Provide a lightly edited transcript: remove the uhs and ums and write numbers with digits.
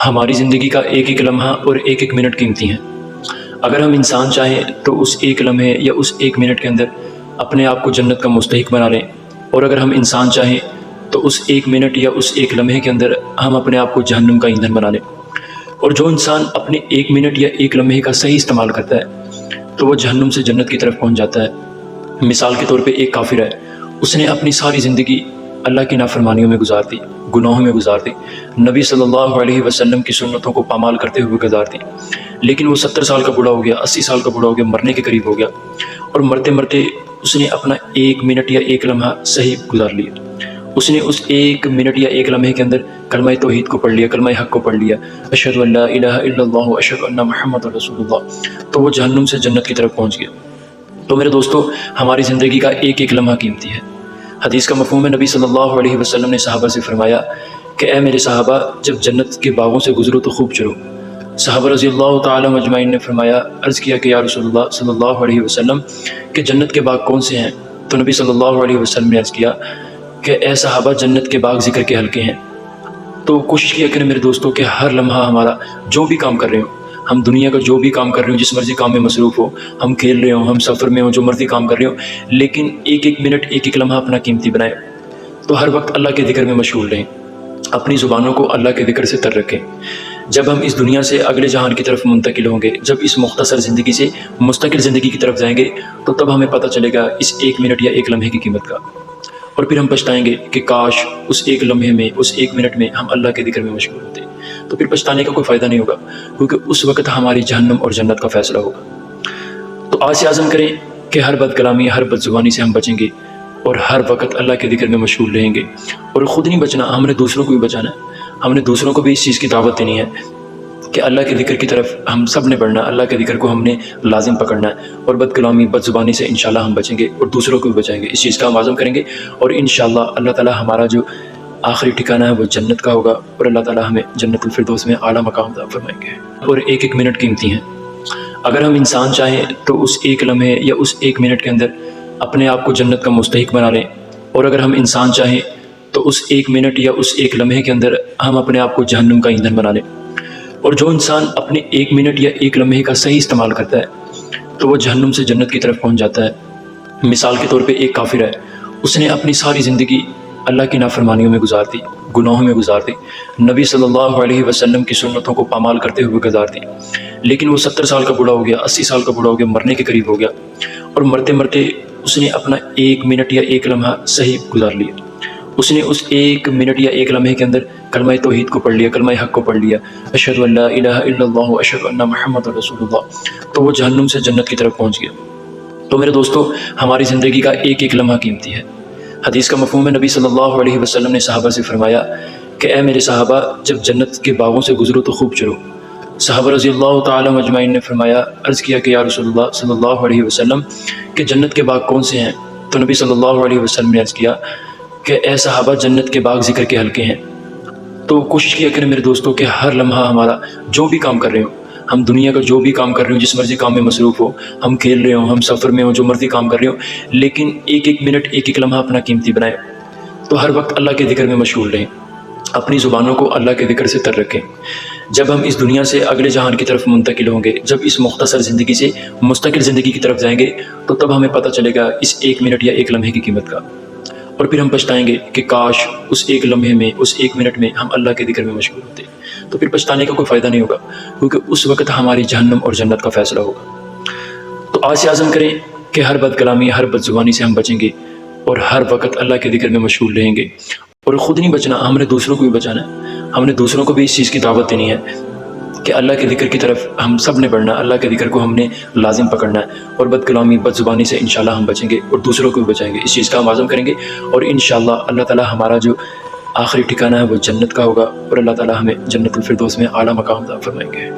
ہماری زندگی کا ایک ایک لمحہ اور ایک ایک منٹ قیمتی ہیں۔ اگر ہم انسان چاہیں تو اس ایک لمحے یا اس ایک منٹ کے اندر اپنے آپ کو جنت کا مستحق بنا لیں، اور اگر ہم انسان چاہیں تو اس ایک منٹ یا اس ایک لمحے کے اندر ہم اپنے آپ کو جہنم کا ایندھن بنا لیں۔ اور جو انسان اپنے ایک منٹ یا ایک لمحے کا صحیح استعمال کرتا ہے تو وہ جہنم سے جنت کی طرف پہنچ جاتا ہے۔ مثال کے طور پہ ایک کافر ہے، اس نے اپنی ساری زندگی اللہ کی نافرمانیوں میں گزار دی، گناہوں میں گزار دی، نبی صلی اللہ علیہ وسلم کی سنتوں کو پامال کرتے ہوئے گزار دی، لیکن وہ 70 سال کا بوڑھا ہو گیا، 80 سال کا بوڑھا ہو گیا، مرنے کے قریب ہو گیا، اور مرتے مرتے اس نے اپنا ایک منٹ یا ایک لمحہ صحیح گزار لیا۔ اس نے اس ایک منٹ یا ایک لمحے کے اندر کلمہ توحید کو پڑھ لیا، کلمہ حق کو پڑھ لیا، اشہد ان لا الہ الا اللہ اشہد ان محمد رسول اللہ، تو وہ جہنم سے جنت کی طرف پہنچ گیا۔ تو میرے دوستو، ہماری زندگی کا ایک ایک لمحہ قیمتی ہے۔ حدیث کا مفہوم ہے، نبی صلی اللہ علیہ وسلم نے صحابہ سے فرمایا کہ اے میرے صحابہ، جب جنت کے باغوں سے گزرو تو خوب چرو۔ صحابہ رضی اللہ تعالی مجمعین نے فرمایا، عرض کیا کہ یا رسول اللہ صلی اللہ علیہ وسلم کہ جنت کے باغ کون سے ہیں؟ تو نبی صلی اللہ علیہ وسلم نے عرض کیا کہ اے صحابہ، جنت کے باغ ذکر کے حلقے ہیں۔ تو کوشش کیا کریں میرے دوستوں کہ ہر لمحہ ہمارا جو بھی کام کر رہے ہوں، ہم دنیا کا جو بھی کام کر رہے ہوں، جس مرضی کام میں مصروف ہو، ہم کھیل رہے ہوں، ہم سفر میں ہوں، جو مرضی کام کر رہے ہوں، لیکن ایک ایک منٹ ایک ایک لمحہ اپنا قیمتی بنائیں۔ تو ہر وقت اللہ کے ذکر میں مشغول رہیں، اپنی زبانوں کو اللہ کے ذکر سے تر رکھیں۔ جب ہم اس دنیا سے اگلے جہان کی طرف منتقل ہوں گے، جب اس مختصر زندگی سے مستقل زندگی کی طرف جائیں گے، تو تب ہمیں پتہ چلے گا اس ایک منٹ یا ایک لمحے کی قیمت کا، اور پھر ہم پچھتائیں گے کہ کاش اس ایک لمحے میں، اس ایک منٹ میں ہم اللہ کے ذکر میں مشغول ہوتے۔ تو پھر پچھتانے کا کوئی فائدہ نہیں ہوگا، کیونکہ اس وقت ہماری جہنم اور جنت کا فیصلہ ہوگا۔ تو آج سے عزم کریں کہ ہر بد کلامی، ہر بد زبانی سے ہم بچیں گے، اور ہر وقت اللہ کے ذکر میں مشغول رہیں گے۔ اور خود نہیں بچنا، ہم نے دوسروں کو بھی بچانا ہے، ہم نے دوسروں کو بھی اس چیز کی دعوت دینی ہے کہ اللہ کے ذکر کی طرف ہم سب نے بڑھنا ہے، اللہ کے ذکر کو ہم نے لازم پکڑنا ہے، اور بد کلامی، بد زبانی سے انشاءاللہ ہم بچیں گے اور دوسروں کو بھی بچائیں گے۔ اس چیز کا ہم عزم کریں گے، اور انشاءاللہ اللہ تعالی ہمارا جو آخری ٹھکانہ ہے وہ جنت کا ہوگا، اور اللہ تعالی ہمیں جنت الفردوس میں اعلیٰ مقام عطا فرمائیں گے۔ اور ایک ایک منٹ قیمتی ہیں۔ اگر ہم انسان چاہیں تو اس ایک لمحے یا اس ایک منٹ کے اندر اپنے آپ کو جنت کا مستحق بنا لیں، اور اگر ہم انسان چاہیں تو اس ایک منٹ یا اس ایک لمحے کے اندر ہم اپنے آپ کو جہنم کا ایندھن بنا لیں۔ اور جو انسان اپنے ایک منٹ یا ایک لمحے کا صحیح استعمال کرتا ہے تو وہ جہنم سے جنت کی طرف پہنچ جاتا ہے۔ مثال کے طور پہ ایک کافر ہے، اس نے اپنی ساری زندگی اللہ کی نافرمانیوں میں گزار دی، گناہوں میں گزار دی، نبی صلی اللہ علیہ وسلم کی سنتوں کو پامال کرتے ہوئے گزار دی، لیکن وہ 70 سال کا بوڑھا ہو گیا، 80 سال کا بوڑھا ہو گیا، مرنے کے قریب ہو گیا، اور مرتے مرتے اس نے اپنا ایک منٹ یا ایک لمحہ صحیح گزار لیا۔ اس نے اس ایک منٹ یا ایک لمحے کے اندر کلمہ توحید کو پڑھ لیا، کلمہ حق کو پڑھ لیا، اشہد ان لا الہ الا اللہ اشہد ان محمد رسول اللہ، تو وہ جہنم سے جنت کی طرف پہنچ گیا۔ تو میرے دوستو، ہماری زندگی کا ایک ایک لمحہ قیمتی ہے۔ حدیث کا مفہوم ہے، نبی صلی اللہ علیہ وسلم نے صحابہ سے فرمایا کہ اے میرے صحابہ، جب جنت کے باغوں سے گزرو تو خوب چرو۔ صحابہ رضی اللہ تعالی مجمعین نے فرمایا، عرض کیا کہ یا رسول اللہ صلی اللہ علیہ وسلم کہ جنت کے باغ کون سے ہیں؟ تو نبی صلی اللہ علیہ وسلم نے عرض کیا کہ اے صحابہ، جنت کے باغ ذکر کے حلقے ہیں۔ تو کوشش کیا کریں میرے دوستوں کہ ہر لمحہ ہمارا جو بھی کام کر رہے ہوں، ہم دنیا کا جو بھی کام کر رہے ہوں، جس مرضی کام میں مصروف ہو، ہم کھیل رہے ہوں، ہم سفر میں ہوں، جو مرضی کام کر رہے ہوں، لیکن ایک ایک منٹ ایک ایک لمحہ اپنا قیمتی بنائیں۔ تو ہر وقت اللہ کے ذکر میں مشغول رہیں، اپنی زبانوں کو اللہ کے ذکر سے تر رکھیں۔ جب ہم اس دنیا سے اگلے جہان کی طرف منتقل ہوں گے، جب اس مختصر زندگی سے مستقل زندگی کی طرف جائیں گے، تو تب ہمیں پتہ چلے گا اس ایک منٹ یا ایک لمحے کی قیمت کا، اور پھر ہم پچھتائیں گے کہ کاش اس ایک لمحے میں، اس ایک منٹ میں ہم اللہ کے ذکر میں مشغول ہوتے۔ تو پھر پچھتانے کا کوئی فائدہ نہیں ہوگا، کیونکہ اس وقت ہماری جہنم اور جنت کا فیصلہ ہوگا۔ تو آج سے عزم کریں کہ ہر بد کلامی، ہر بد زبانی سے ہم بچیں گے، اور ہر وقت اللہ کے ذکر میں مشغول رہیں گے۔ اور خود نہیں بچنا، ہم نے دوسروں کو بھی بچانا ہے، ہم نے دوسروں کو بھی اس چیز کی دعوت دینی ہے کہ اللہ کے ذکر کی طرف ہم سب نے بڑھنا، اللہ کے ذکر کو ہم نے لازم پکڑنا ہے، اور بد کلامی، بد زبانی سے انشاءاللہ ہم بچیں گے اور دوسروں کو بھی بچائیں گے۔ اس چیز کا ہم عزم کریں گے، اور انشاءاللہ اللہ تعالی ہمارا جو آخری ٹھکانہ ہے وہ جنت کا ہوگا، اور اللہ تعالی ہمیں جنت الفردوس میں اعلیٰ مقام عطا فرمائیں گے۔